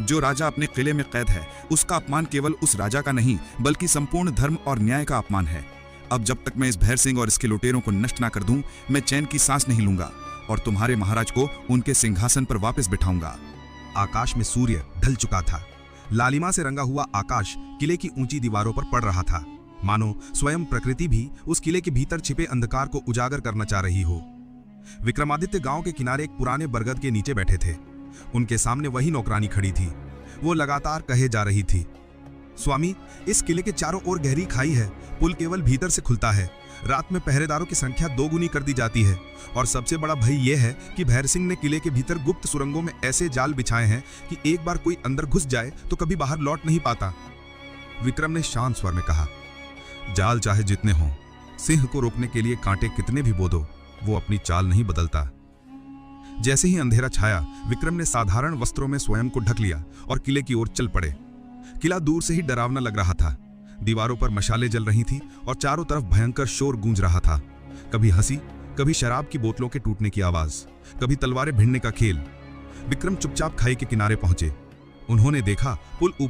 जो राजा अपने किले में कैद है, उसका अपमान केवल उस राजा का नहीं बल्कि संपूर्ण धर्म और न्याय का अपमान है। अब जब तक मैं इस भैर सिंह और इसके लुटेरों को नष्ट ना कर दूं, मैं चैन की सांस नहीं लूंगा और तुम्हारे महाराज को उनके सिंहासन पर वापस बिठाऊंगा। आकाश में सूर्य ढल चुका था। लालिमा से रंगा हुआ आकाश किले की ऊंची दीवारों पर पड़ रहा था, मानो स्वयं प्रकृति भी उस किले के भीतर छिपे अंधकार को उजागर करना चाह रही हो। विक्रमादित्य गांव के किनारे एक पुराने बरगद के नीचे बैठे थे। उनके सामने वही नौकरानी खड़ी थी। वो लगातार कहे जा रही थी, स्वामी, इस किले के चारों ओर गहरी खाई है, पुल केवल भीतर से खुलता है, रात में पहरेदारों की संख्या 2 गुनी कर दी जाती है और सबसे बड़ा भय यह है कि भैर सिंह ने किले के भीतर गुप्त सुरंगों में ऐसे जाल बिछाए हैं कि एक बार कोई अंदर घुस जाए तो कभी बाहर लौट नहीं पाता। विक्रम ने शांत स्वर में कहा, जाल चाहे जितने हों, सिंह को रोकने के लिए कांटे कितने भी बो दो, वो अपनी चाल नहीं बदलता। जैसे ही अंधेरा छाया, विक्रम ने साधारण वस्त्रों में स्वयं को ढक लिया और किले की ओर चल पड़े। किला दूर से ही डरावना लग रहा था। दीवारों पर मशालें जल रही थीं और चारों तरफ भयंकर शोर गूंज रहा था। कभी हंसी, कभी शराब की बोतलों के टूटने की आवाज, कभी तलवारें भिड़ने का खेल। विक्रम चुपचाप खाई के किनारे पहुंचे। उन्होंने देखा पुल ऊपर